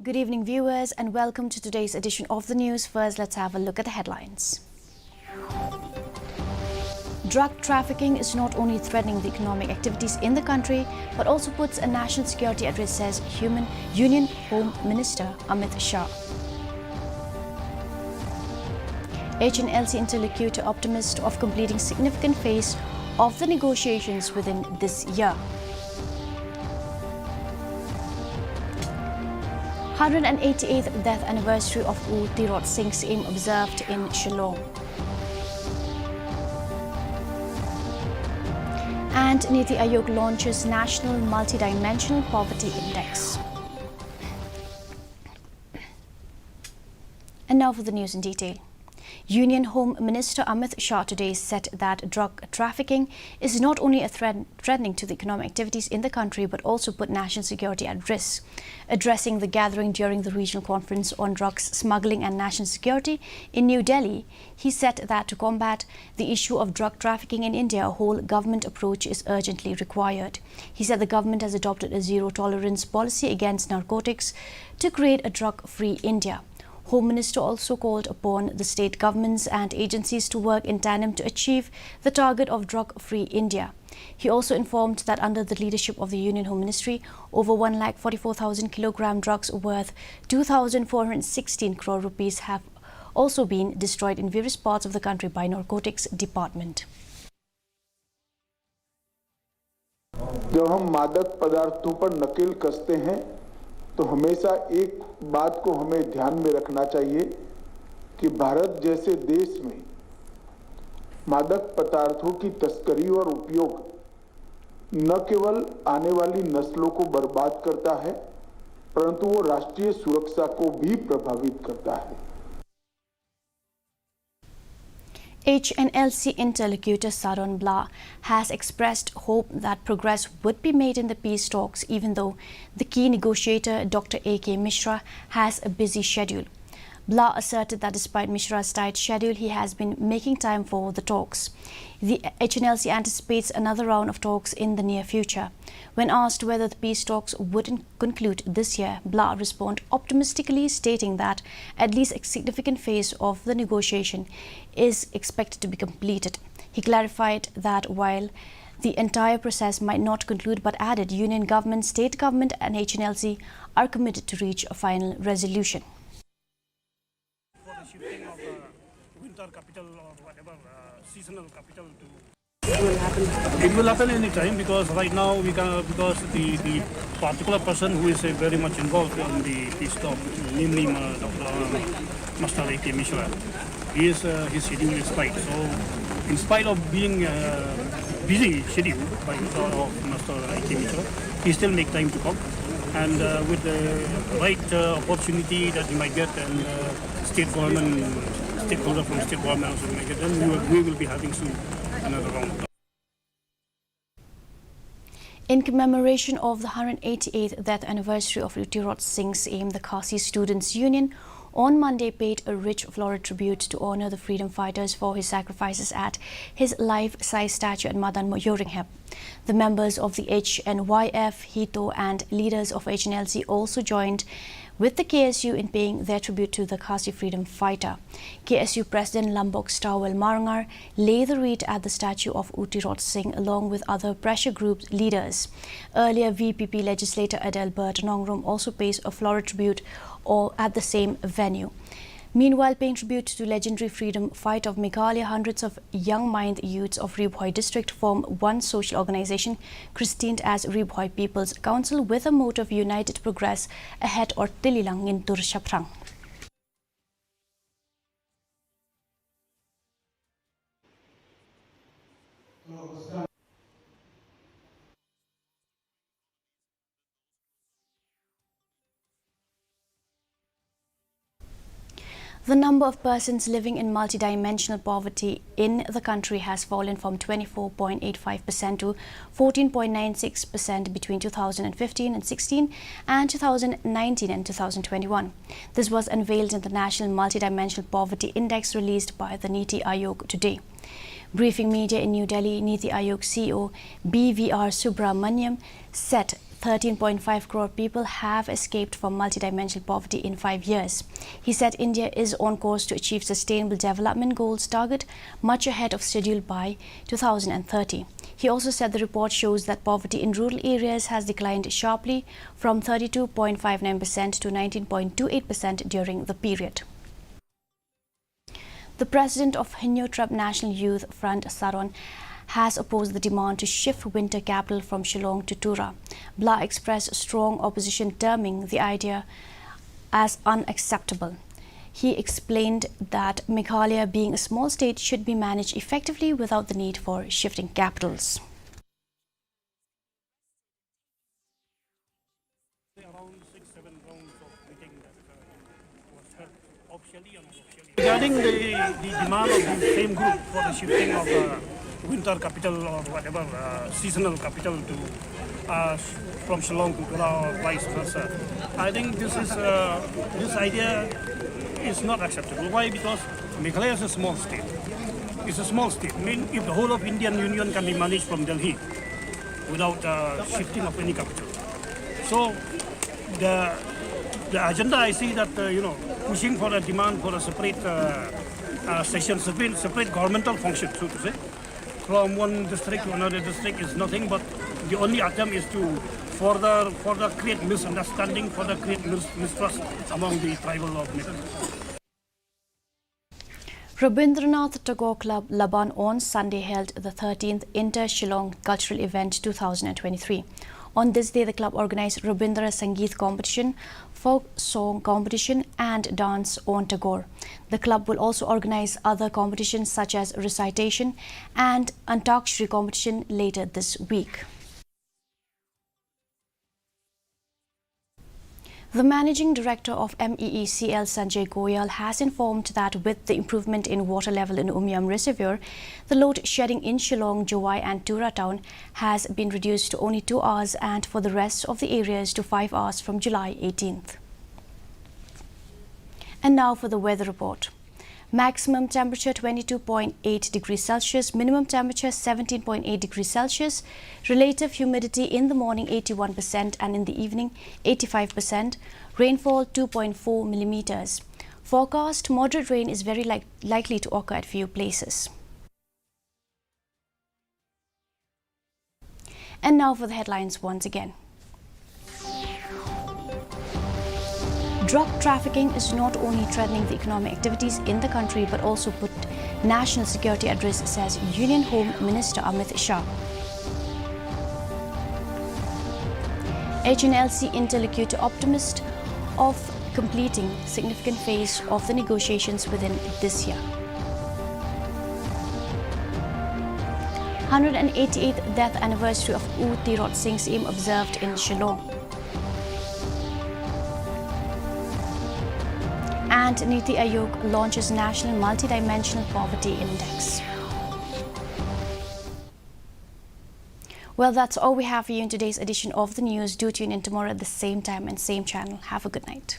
Good evening, viewers, and welcome to today's edition of the news. First, let's have a look at the headlines. Drug trafficking is not only threatening the economic activities in the country, but also puts a national security at risk, says Union Home Minister Amit Shah. HNLC interlocutor optimist of completing significant phase of the negotiations within this year. 188th death anniversary of U Tirot Singh's aim observed in Shillong. And Niti Aayog launches National Multidimensional Poverty Index. And now for the news in detail. Union Home Minister Amit Shah today said that drug trafficking is not only a threatening to the economic activities in the country, but also put national security at risk. Addressing the gathering during the regional conference on drugs smuggling and national security in New Delhi, he said that to combat the issue of drug trafficking in India, a whole government approach is urgently required. He said the government has adopted a zero-tolerance policy against narcotics to create a drug-free India. Home Minister also called upon the state governments and agencies to work in tandem to achieve the target of drug-free India. He also informed that under the leadership of the Union Home Ministry, over 144,000 kilogram drugs worth 2,416 crore rupees have also been destroyed in various parts of the country by Narcotics Department. जब हम मादक पदार्थों पर नकेल कसते हैं तो हमेशा एक बात को हमें ध्यान में रखना चाहिए कि भारत जैसे देश में मादक पदार्थों की तस्करी और उपयोग न केवल आने वाली नस्लों को बर्बाद करता है, परंतु वो राष्ट्रीय सुरक्षा को भी प्रभावित करता है। HNLC interlocutor Saron Blah has expressed hope that progress would be made in the peace talks, even though the key negotiator Dr. A.K. Mishra has a busy schedule. Blah asserted that despite Mishra's tight schedule, he has been making time for the talks. The HNLC anticipates another round of talks in the near future. When asked whether the peace talks would conclude this year, Blah responded optimistically, stating that at least a significant phase of the negotiation is expected to be completed. He clarified that while the entire process might not conclude, but added union government, state government and HNLC are committed to reach a final resolution. Shifting of winter capital or whatever seasonal capital to it will happen any time, because right now we can, because the particular person who is very much involved in the peace talk, namely Dr. Master A.K. Mishra, his schedule is tight. So in spite of being busy schedule by Master A.K. Mishra, he still make time to come, and with the right opportunity that he might get, and state government, stakeholder from state government also make it, then we will be having soon another round. In commemoration of the 188th death anniversary of U Tirot Singh's aim, the Khasi Students' Union on Monday paid a rich floral tribute to honor the freedom fighters for his sacrifices at his life-size statue at Madan Moyoringhap. The members of the HNYF, HITO and leaders of HNLC also joined with the KSU in paying their tribute to the Khasi freedom fighter. KSU President Lambok Stawel Marangar laid the wreath at the statue of U Tirot Singh along with other pressure group leaders. Earlier, VPP legislator Adelbert Nongrum also pays a floral tribute at the same venue. Meanwhile, paying tribute to legendary freedom fight of Meghalaya, hundreds of young mind youths of Ribhoi district form one social organization christened as Ribhoi People's Council with a motto of united progress ahead or Tililang in Turshaprang. The number of persons living in multidimensional poverty in the country has fallen from 24.85% to 14.96% between 2015 and 16 and 2019 and 2021. This was unveiled in the National Multidimensional Poverty Index released by the Niti Aayog today. Briefing media in New Delhi, Niti Aayog CEO BVR Subramaniam said 13.5 crore people have escaped from multidimensional poverty in 5 years. He said India is on course to achieve Sustainable Development Goals target much ahead of schedule by 2030. He also said the report shows that poverty in rural areas has declined sharply from 32.59% to 19.28% during the period. The president of Hinyotrap National Youth Front, Saron, has opposed the demand to shift winter capital from Shillong to Tura. Bla expressed strong opposition, terming the idea as unacceptable. He explained that Meghalaya, being a small state, should be managed effectively without the need for shifting capitals. Around 6-7 rounds of meeting that was held officially and unofficially. Regarding the demand of the same group for the shifting of winter capital or whatever seasonal capital to from Shillong to Tura or vice versa, I think this idea is not acceptable. Why? Because Meghalaya is a small state. It's a small state. I mean, if the whole of Indian Union can be managed from Delhi without shifting of any capital. So the agenda, I see that pushing for a demand for a separate session, separate governmental function, so to say, from one district to another district is nothing but the only attempt is to further create misunderstanding, further create mistrust among the tribal organizations. Rabindranath Tagore Club Laban on Sunday held the 13th Inter-Shillong Cultural Event 2023. On this day, the club organized Rabindra Sangeet competition, folk song competition and dance on Tagore. The club will also organize other competitions such as recitation and Antakshari competition later this week. The Managing Director of MEECL, Sanjay Goyal, has informed that with the improvement in water level in Umiam Reservoir, the load shedding in Shillong, Jowai and Tura town has been reduced to only 2 hours and for the rest of the areas to 5 hours from July 18th. And now for the weather report. Maximum temperature 22.8 degrees Celsius, minimum temperature 17.8 degrees Celsius, relative humidity in the morning 81% and in the evening 85%, rainfall 2.4 millimeters. Forecast moderate rain is very likely to occur at few places. And now for the headlines once again. Drug trafficking is not only threatening the economic activities in the country but also put national security at risk, says Union Home Minister Amit Shah. HNLC interlocutor optimist of completing significant phase of the negotiations within this year. 188th death anniversary of U Tirot Singh's aim observed in Shillong. And Niti Aayog launches National Multidimensional Poverty Index. Well, that's all we have for you in today's edition of the news. Do tune in tomorrow at the same time and same channel. Have a good night.